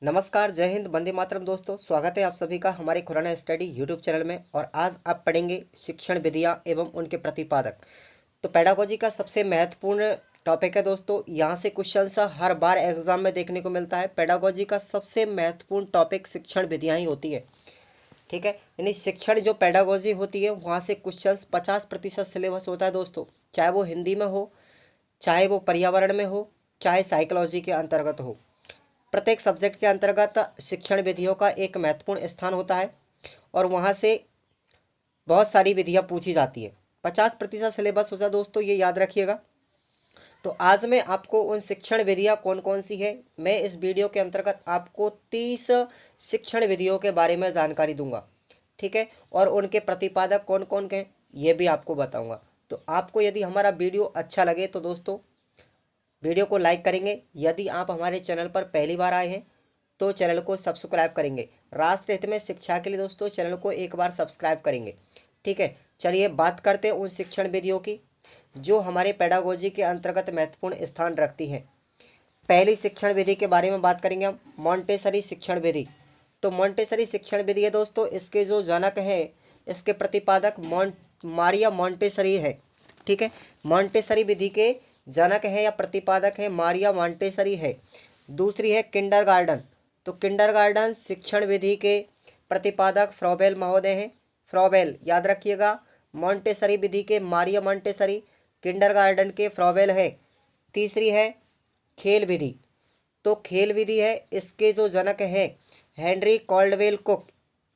नमस्कार, जय हिंद, वंदे मातरम। दोस्तों, स्वागत है आप सभी का हमारे खुराना स्टडी यूट्यूब चैनल में। और आज आप पढ़ेंगे शिक्षण विधियां एवं उनके प्रतिपादक। तो पेडागोजी का सबसे महत्वपूर्ण टॉपिक है दोस्तों। यहाँ से क्वेश्चन हर बार एग्जाम में देखने को मिलता है। पेडागोजी का सबसे महत्वपूर्ण टॉपिक शिक्षण विधियाँ ही होती है, ठीक है। यानी शिक्षण जो पेडागोजी होती है वहाँ से क्वेश्चन 50% सिलेबस होता है दोस्तों। चाहे वो हिंदी में हो, चाहे वो पर्यावरण में हो, चाहे साइकोलॉजी के अंतर्गत हो। प्रत्येक सब्जेक्ट के अंतर्गत शिक्षण विधियों का एक महत्वपूर्ण स्थान होता है और वहाँ से बहुत सारी विधियाँ पूछी जाती है। 50% सिलेबस होता है दोस्तों, ये याद रखिएगा। तो आज मैं आपको उन शिक्षण विधियाँ कौन कौन सी है, मैं इस वीडियो के अंतर्गत आपको 30 शिक्षण विधियों के बारे में जानकारी दूंगा, ठीक है। और उनके प्रतिपादक कौन कौन के हैं ये भी आपको बताऊंगा। तो आपको यदि हमारा वीडियो अच्छा लगे तो दोस्तों वीडियो को लाइक करेंगे। यदि आप हमारे चैनल पर पहली बार आए हैं तो चैनल को सब्सक्राइब करेंगे। राष्ट्र हित में शिक्षा के लिए दोस्तों चैनल को एक बार सब्सक्राइब करेंगे, ठीक है। चलिए बात करते हैं उन शिक्षण विधियों की जो हमारे पेडागोजी के अंतर्गत महत्वपूर्ण स्थान रखती हैं। पहली शिक्षण विधि के बारे में बात करेंगे हम, मॉन्टेसरी शिक्षण विधि। तो मॉन्टेसरी शिक्षण विधि है दोस्तों, इसके जो जनक है, इसके प्रतिपादक मारिया मॉन्टेसरी है, ठीक है। मॉन्टेसरी विधि के जनक है या प्रतिपादक है मारिया मॉन्टेसरी है। दूसरी है किंडरगार्टन। तो किंडरगार्टन शिक्षण विधि के प्रतिपादक फ्रॉबेल महोदय हैं। फ्रॉबेल याद रखिएगा। मॉन्टेसरी विधि के मारिया मॉन्टेसरी, किंडरगार्टन के फ्रॉबेल है। तीसरी है खेल विधि। तो खेल विधि है, इसके जो जनक हैं Henry Caldwell cook.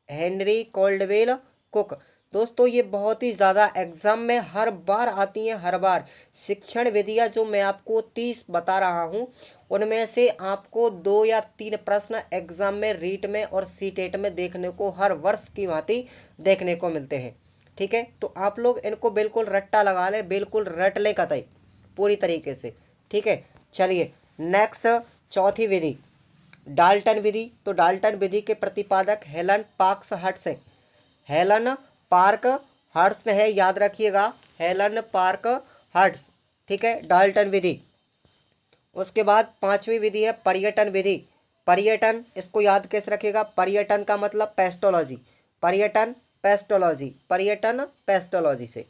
Henry Caldwell cook दोस्तों, ये बहुत ही ज़्यादा एग्जाम में हर बार आती हैं, हर बार। शिक्षण विधियाँ जो मैं आपको 30 बता रहा हूँ उनमें से आपको 2 या 3 प्रश्न एग्जाम में रीट में और सीटेट में देखने को हर वर्ष की भांति देखने को मिलते हैं, ठीक है। तो आप लोग इनको बिल्कुल रट्टा लगा लें, बिल्कुल रट लें कतई पूरी तरीके से, ठीक है। चलिए नेक्स्ट, चौथी विधि डाल्टन विधि। तो डाल्टन विधि के प्रतिपादक हेलन पार्क्स हर्ट्स हैं। हेलन पार्क हर्ट्स है, याद रखिएगा, हेलन पार्क हर्ट्स, ठीक है। डाल्टन विधि। उसके बाद पांचवी विधि है पर्यटन विधि। पर्यटन, इसको याद कैसे रखिएगा, पर्यटन का मतलब पेस्टोलॉजी। पर्यटन पेस्टोलॉजी, पर्यटन पेस्टोलॉजी से।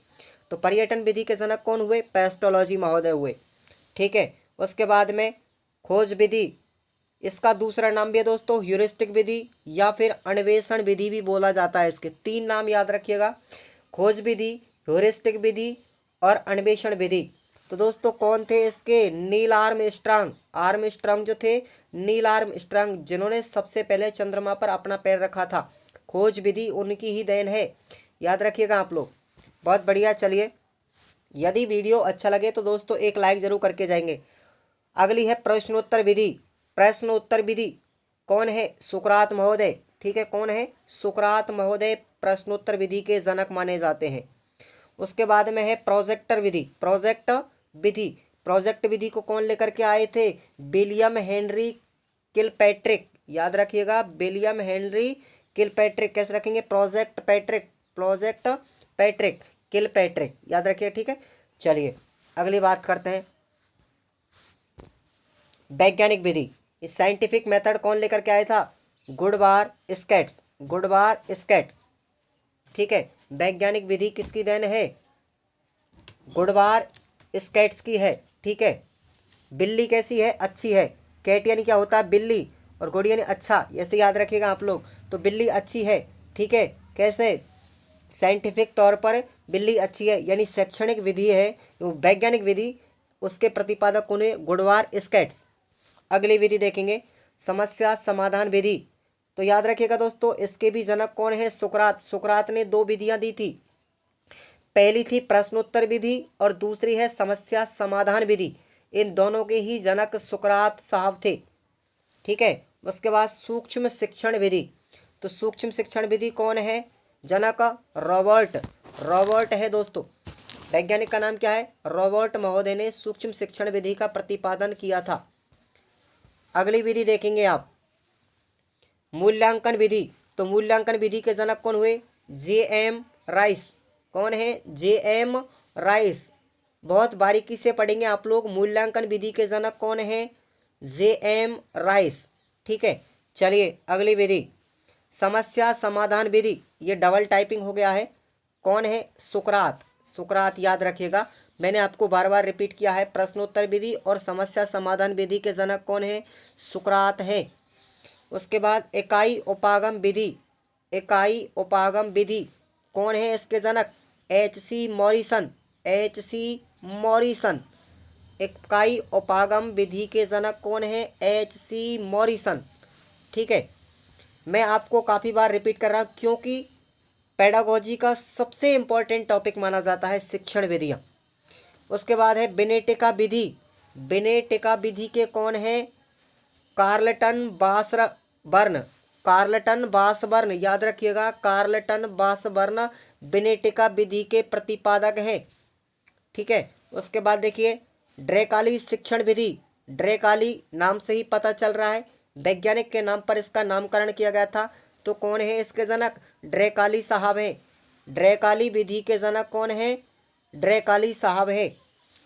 तो पर्यटन विधि के जनक कौन हुए, पेस्टोलॉजी महोदय हुए, ठीक है। उसके बाद में खोज विधि, इसका दूसरा नाम भी है दोस्तों ह्यूरिस्टिक विधि या फिर अन्वेषण विधि भी बोला जाता है। इसके 3 नाम याद रखिएगा, खोज विधि, ह्यूरिस्टिक विधि और अन्वेषण विधि। तो दोस्तों कौन थे इसके, नील आर्मस्ट्रांग। आर्मस्ट्रांग जो थे, नील आर्मस्ट्रांग, जिन्होंने सबसे पहले चंद्रमा पर अपना पैर रखा था। खोज विधि उनकी ही देन है, याद रखिएगा आप लोग। बहुत बढ़िया। चलिए यदि वीडियो अच्छा लगे तो दोस्तों एक लाइक जरूर करके जाएंगे। अगली है प्रश्नोत्तर विधि। प्रश्नोत्तर विधि कौन है, सुकरात महोदय, ठीक है। कौन है, सुकरात महोदय प्रश्नोत्तर विधि के जनक माने जाते हैं। उसके बाद में है प्रोजेक्टर विधि। प्रोजेक्ट विधि, प्रोजेक्ट विधि को कौन लेकर के आए थे, विलियम हेनरी किलपैट्रिक, याद रखिएगा, विलियम हेनरी किलपैट्रिक। कैसे रखेंगे, project Patrick, project Patrick Kilpatrick, याद रखिए, ठीक है। चलिए अगली बात करते हैं वैज्ञानिक विधि। इस साइंटिफिक मेथड कौन लेकर के आया था, गुडबार स्केट्स, गुडबार स्केट, ठीक है। वैज्ञानिक विधि किसकी देन है, गुडबार स्केट्स की है, ठीक है। बिल्ली कैसी है, अच्छी है। कैट यानी क्या होता है, बिल्ली, और गुड यानी अच्छा, ऐसे याद रखिएगा आप लोग। तो बिल्ली अच्छी है, ठीक है। कैसे, साइंटिफिक तौर पर बिल्ली अच्छी है, यानी शैक्षणिक विधि है वैज्ञानिक विधि, उसके प्रतिपादक कौन है, गुडबार स्केट्स। अगली विधि देखेंगे समस्या समाधान विधि। तो याद रखिएगा दोस्तों इसके भी जनक कौन है, सुकरात। सुकरात ने 2 विधियां दी थी, पहली थी प्रश्नोत्तर विधि और दूसरी है समस्या समाधान विधि। इन दोनों के ही जनक सुकरात साहब थे, ठीक है। उसके बाद सूक्ष्म शिक्षण विधि। तो सूक्ष्म शिक्षण विधि कौन है, जनक रॉबर्ट, रॉबर्ट है दोस्तों। वैज्ञानिक का नाम क्या है, रॉबर्ट महोदय ने सूक्ष्म शिक्षण विधि का प्रतिपादन किया था। अगली विधि देखेंगे आप मूल्यांकन विधि। तो मूल्यांकन विधि के जनक कौन हुए, जे.एम. राइस। कौन है, जे.एम. राइस। बहुत बारीकी से पढ़ेंगे आप लोग, मूल्यांकन विधि के जनक कौन है, जे.एम. राइस, ठीक है। चलिए अगली विधि समस्या समाधान विधि, ये डबल टाइपिंग हो गया है। कौन है? सुकरात। सुकरात याद रखिएगा, मैंने आपको बार बार रिपीट किया है। प्रश्नोत्तर विधि और समस्या समाधान विधि के जनक कौन है? सुकरात है। उसके बाद इकाई उपागम विधि, इकाई उपागम विधि कौन है इसके जनक? H.C. मॉरिसन। H.C. मॉरिसन। इकाई उपागम विधि के जनक कौन है? H.C. मॉरिसन। ठीक है, मैं आपको काफ़ी बार रिपीट कर रहा हूँ क्योंकि पेडागोजी का सबसे इम्पोर्टेंट टॉपिक माना जाता है शिक्षण विधियाँ। उसके बाद है बेनेटिका विधि। बेनेटिका विधि के कौन है? कार्लटन बासबर्न। कार्लटन बासबर्न याद रखिएगा, कार्लटन बासबर्न बेनेटिका विधि के प्रतिपादक हैं। ठीक है, उसके बाद देखिए ड्रेकाली शिक्षण विधि। ड्रेकाली नाम से ही पता चल रहा है, वैज्ञानिक के नाम पर इसका नामकरण किया गया था। तो कौन है इसके जनक? ड्रेकाली साहब हैं। ड्रेकाली विधि के जनक कौन है? ड्रेकाली साहब है।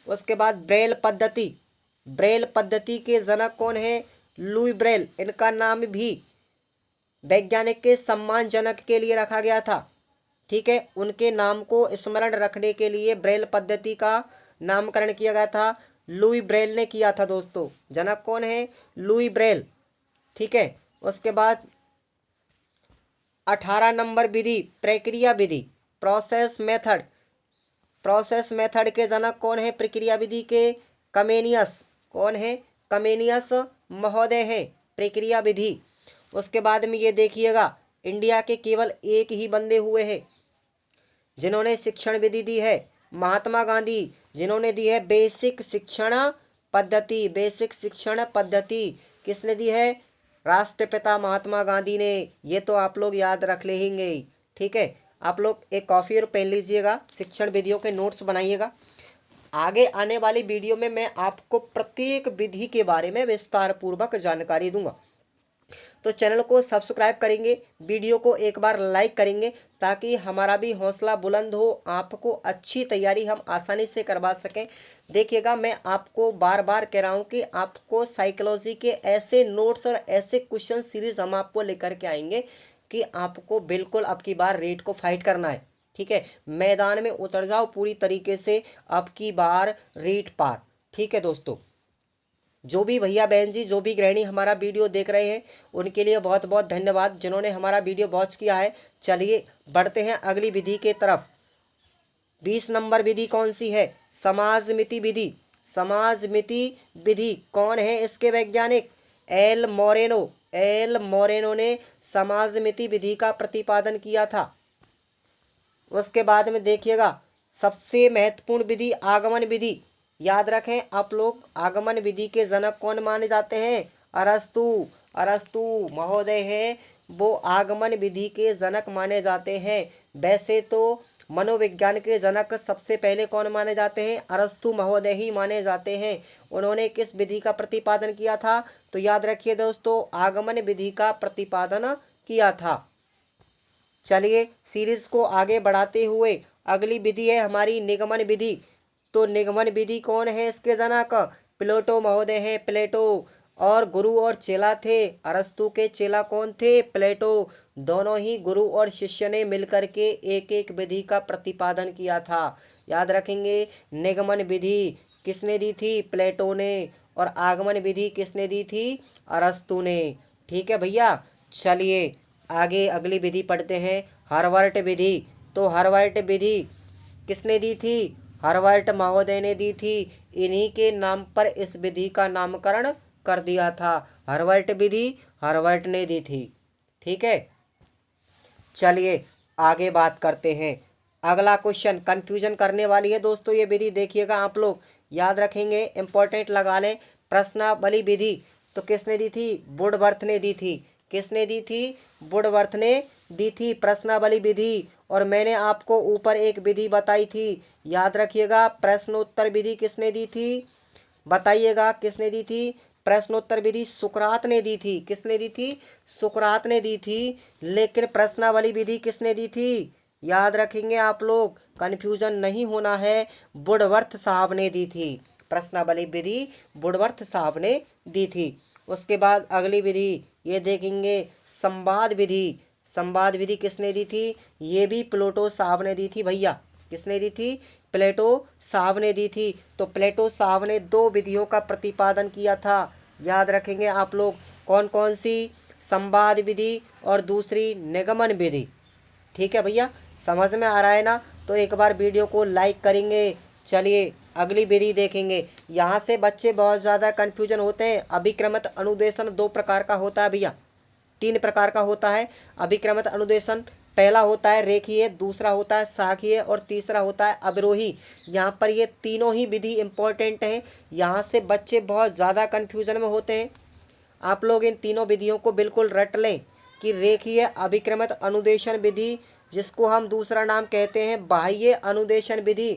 उसके बाद ब्रेल पद्धति। ब्रेल पद्धति के जनक कौन है? Louis Braille. इनका नाम भी वैज्ञानिक के सम्मानजनक के लिए रखा गया था। ठीक है, उनके नाम को स्मरण रखने के लिए ब्रेल पद्धति का नामकरण किया गया था। लुई ब्रेल ने किया था दोस्तों। जनक कौन है? Louis Braille. ठीक है, उसके बाद 18 नंबर विधि प्रक्रिया विधि, प्रोसेस मेथड। प्रोसेस मेथड के जनक कौन है प्रक्रिया विधि के? कमेनियस। कौन है? कमेनियस महोदय है प्रक्रिया विधि। उसके बाद में ये देखिएगा, इंडिया के केवल एक ही बंदे हुए हैं जिन्होंने शिक्षण विधि दी है, महात्मा गांधी, जिन्होंने दी है बेसिक शिक्षण पद्धति। बेसिक शिक्षण पद्धति किसने दी है? राष्ट्रपिता महात्मा गांधी ने। ये तो आप लोग याद रख लेंगे। ठीक है, आप लोग एक कॉफ़ी और पेन लीजिएगा, शिक्षण विधियों के नोट्स बनाइएगा। आगे आने वाली वीडियो में मैं आपको प्रत्येक विधि के बारे में विस्तार पूर्वक जानकारी दूंगा। तो चैनल को सब्सक्राइब करेंगे, वीडियो को एक बार लाइक करेंगे ताकि हमारा भी हौसला बुलंद हो, आपको अच्छी तैयारी हम आसानी से करवा सकें। देखिएगा, मैं आपको बार बार कह रहा हूं कि आपको साइकोलॉजी के ऐसे नोट्स और ऐसे क्वेश्चन सीरीज हम आपको लेकर के आएंगे कि आपको बिल्कुल अब की बार रेट को फाइट करना है। ठीक है, मैदान में उतर जाओ पूरी तरीके से, अब की बार रेट पार। ठीक है दोस्तों, जो भी भैया बहन जी, जो भी गृहिणी हमारा वीडियो देख रहे हैं, उनके लिए बहुत बहुत धन्यवाद जिन्होंने हमारा वीडियो वॉच किया है। चलिए बढ़ते हैं अगली विधि के तरफ। 20 नंबर विधि कौन सी है? समाजमिति विधि। समाजमिति विधि कौन है इसके वैज्ञानिक? L Moreno. एल मोरेनो ने समाजमिति विधि का प्रतिपादन किया था। उसके बाद में देखिएगा, सबसे महत्वपूर्ण विधि आगमन विधि। याद रखें आप लोग, आगमन विधि के जनक कौन माने जाते हैं? अरस्तु। अरस्तु महोदय हैं, वो आगमन विधि के जनक माने जाते हैं। वैसे तो मनोविज्ञान के जनक सबसे पहले कौन माने जाते हैं? अरस्तु महोदय ही माने जाते हैं। उन्होंने किस विधि का प्रतिपादन किया था? तो याद रखिए दोस्तों, आगमन विधि का प्रतिपादन किया था। चलिए सीरीज को आगे बढ़ाते हुए अगली विधि है हमारी निगमन विधि। तो निगमन विधि कौन है इसके जनक? प्लेटो महोदय हैं। प्लेटो। और गुरु और चेला थे, अरस्तु के चेला कौन थे? प्लेटो। दोनों ही गुरु और शिष्य ने मिलकर के एक एक विधि का प्रतिपादन किया था। याद रखेंगे, निगमन विधि किसने दी थी? प्लेटो ने। और आगमन विधि किसने दी थी? अरस्तु ने। ठीक है भैया, चलिए आगे अगली विधि पढ़ते हैं, हार्वर्ट विधि। तो हार्वर्ट विधि किसने दी थी? हार्वर्ट महोदय ने दी थी। इन्हीं के नाम पर इस विधि का नामकरण कर दिया था। हार्वर्ट विधि हार्वर्ट ने दी थी। ठीक है, चलिए आगे बात करते हैं। अगला क्वेश्चन कंफ्यूजन करने वाली है दोस्तों ये विधि, देखिएगा आप लोग याद रखेंगे, इंपॉर्टेंट लगा लें। प्रश्नावली विधि तो किसने दी थी? वुडवर्थ ने दी थी। किसने दी थी? वुडवर्थ ने दी थी प्रश्नावली विधि। और मैंने आपको ऊपर एक विधि बताई थी, याद रखिएगा, प्रश्नोत्तर विधि किसने दी थी? बताइएगा किसने दी थी? प्रश्नोत्तर विधि सुकरात ने दी थी। किसने दी थी? सुकरात ने दी थी। लेकिन प्रश्नावली विधि किसने दी थी? याद रखेंगे आप लोग, कंफ्यूजन नहीं होना है, वुडवर्थ साहब ने दी थी। प्रश्नावली विधि वुडवर्थ साहब ने दी थी। उसके बाद अगली विधि ये देखेंगे संवाद विधि। संवाद विधि किसने दी थी? ये भी प्लेटो साहब ने दी थी भैया। किसने दी थी? प्लेटो साहब ने दी थी। तो प्लेटो साहब ने दो विधियों का प्रतिपादन किया था, याद रखेंगे आप लोग। कौन कौन सी? संवाद विधि और दूसरी निगमन विधि। ठीक है भैया, समझ में आ रहा है ना? तो एक बार वीडियो को लाइक करेंगे। चलिए अगली विधि देखेंगे। यहाँ से बच्चे बहुत ज़्यादा कन्फ्यूजन होते हैं। अभिक्रमित अनुदेशन दो प्रकार का होता है भैया, तीन प्रकार का होता है अभिक्रमित अनुदेशन। पहला होता है रेखीय, दूसरा होता है शाखीय और तीसरा होता है अवरोही। यहाँ पर ये तीनों ही विधि इंपॉर्टेंट हैं। यहाँ से बच्चे बहुत ज़्यादा कन्फ्यूजन में होते हैं। आप लोग इन तीनों विधियों को बिल्कुल रट लें कि रेखीय अभिक्रमित अनुदेशन विधि, जिसको हम दूसरा नाम कहते हैं बाह्य अनुदेशन विधि,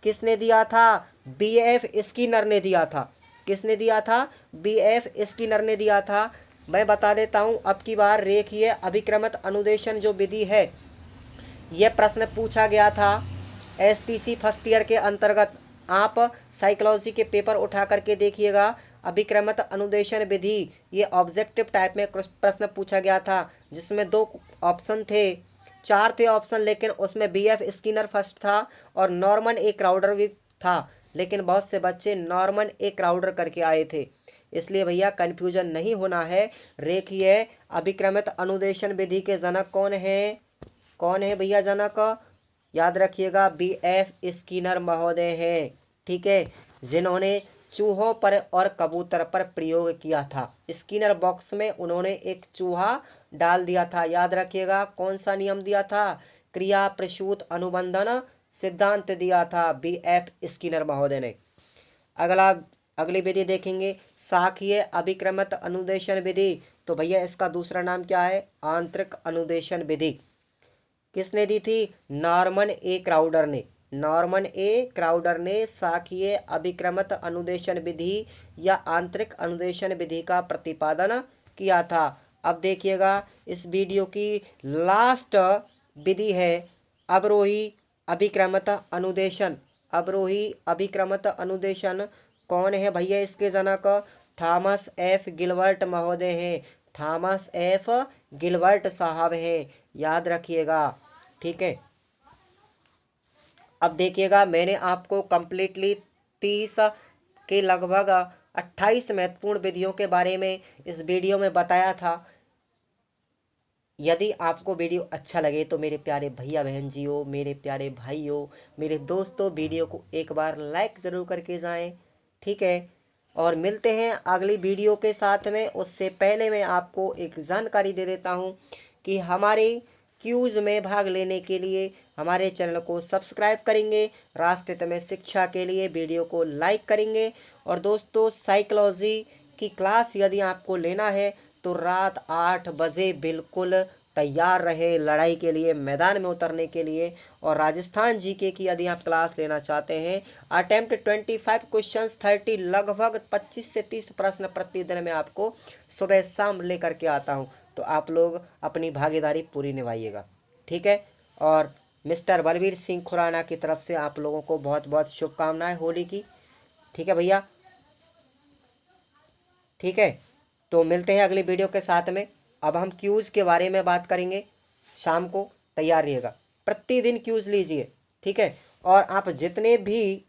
किसने दिया था? BF स्किनर ने दिया था। किसने दिया था? BF स्किनर ने दिया था। मैं बता देता हूँ अब की बार। रेखीय अभिक्रमित अनुदेशन जो विधि है, यह प्रश्न पूछा गया था STC फर्स्ट ईयर के अंतर्गत। आप साइकोलॉजी के पेपर उठा करके देखिएगा। अभिक्रमित अनुदेशन विधि ये ऑब्जेक्टिव टाइप में प्रश्न पूछा गया था, जिसमें दो ऑप्शन थे, चार थे ऑप्शन, लेकिन उसमें BF स्किनर फर्स्ट था और नॉर्मन ए क्राउडर भी था। लेकिन बहुत से बच्चे नॉर्मन ए क्राउडर करके आए थे, इसलिए भैया कन्फ्यूजन नहीं होना है। रेखीय अभिक्रमित अनुदेशन विधि के जनक कौन है? कौन है भैया जनक? याद रखिएगा BF स्किनर महोदय हैं। ठीक है, जिन्होंने चूहों पर और कबूतर पर प्रयोग किया था। स्किनर बॉक्स में उन्होंने एक चूहा डाल दिया था। याद रखिएगा कौन सा नियम दिया था? क्रिया प्रसूत अनुबंधन सिद्धांत दिया था BF स्किनर महोदय ने। अगली विधि देखेंगे शाखीय अभिक्रमित अनुदेशन विधि। तो भैया इसका दूसरा नाम क्या है? आंतरिक अनुदेशन विधि। किसने दी थी? नॉर्मन ए क्राउडर ने। नॉर्मन ए क्राउडर ने शाखीय अभिक्रमित अनुदेशन विधि या आंतरिक अनुदेशन विधि का प्रतिपादन किया था। अब देखिएगा इस वीडियो की लास्ट विधि है अवरोही अभिक्रमित अनुदेशन। अवरोही अभिक्रमित अनुदेशन कौन है भैया इसके जनक? थॉमस F गिलबर्ट महोदय हैं। थॉमस F गिलबर्ट साहब हैं, याद रखिएगा। ठीक है, अब देखिएगा मैंने आपको कंप्लीटली 30 के लगभग 28 महत्वपूर्ण विधियों के बारे में इस वीडियो में बताया था। यदि आपको वीडियो अच्छा लगे तो मेरे प्यारे भैया बहन जियो, मेरे प्यारे भाइयों, मेरे दोस्तों, वीडियो को एक बार लाइक ज़रूर करके जाएं। ठीक है, और मिलते हैं अगली वीडियो के साथ में। उससे पहले मैं आपको एक जानकारी दे देता हूं कि हमारे क्यूज़ में भाग लेने के लिए हमारे चैनल को सब्सक्राइब करेंगे, राष्ट्रहित में शिक्षा के लिए वीडियो को लाइक करेंगे। और दोस्तों साइकोलॉजी की क्लास यदि आपको लेना है तो रात 8 बजे बिल्कुल तैयार रहे लड़ाई के लिए, मैदान में उतरने के लिए। और राजस्थान जीके की यदि आप क्लास लेना चाहते हैं, अटेम्प्ट 25 क्वेश्चंस 30, लगभग 25 से 30 प्रश्न प्रतिदिन में आपको सुबह शाम लेकर के आता हूं। तो आप लोग अपनी भागीदारी पूरी निभाइएगा। ठीक है, और मिस्टर बलवीर सिंह खुराना की तरफ से आप लोगों को बहुत बहुत शुभकामनाएं होली की। ठीक है भैया, ठीक है, तो मिलते हैं अगली वीडियो के साथ में। अब हम क्यूज़ के बारे में बात करेंगे। शाम को तैयार रहिएगा, प्रतिदिन क्यूज़ लीजिए। ठीक है, और आप जितने भी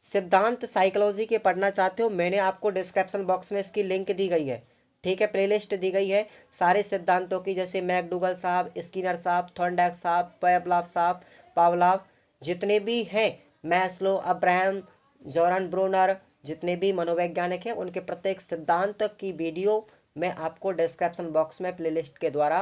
सिद्धांत साइकोलॉजी के पढ़ना चाहते हो, मैंने आपको डिस्क्रिप्शन बॉक्स में इसकी लिंक दी गई है। ठीक है, प्लेलिस्ट दी गई है सारे सिद्धांतों की, जैसे मैकडूगल साहब, स्किनर साहब, थॉर्नडाइक साहब, पावलाव, जितने भी हैं, मैस्लो, अब्राहम, जॉर्डन ब्रूनर, जितने भी मनोवैज्ञानिक हैं, उनके प्रत्येक सिद्धांत की वीडियो मैं आपको डिस्क्रिप्शन बॉक्स में प्लेलिस्ट के द्वारा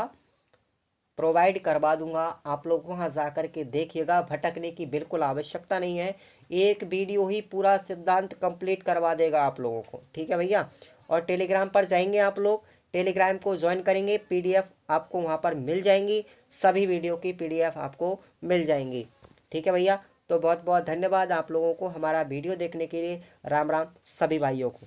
प्रोवाइड करवा दूंगा। आप लोग वहां जाकर के देखिएगा, भटकने की बिल्कुल आवश्यकता नहीं है। एक वीडियो ही पूरा सिद्धांत कंप्लीट करवा देगा आप लोगों को। ठीक है भैया, और टेलीग्राम पर जाएंगे आप लोग, टेलीग्राम को ज्वाइन करेंगे, PDF आपको वहां पर मिल जाएंगी, सभी वीडियो की PDF आपको मिल जाएंगी। ठीक है भैया, तो बहुत बहुत धन्यवाद आप लोगों को हमारा वीडियो देखने के लिए। राम राम सभी भाइयों को।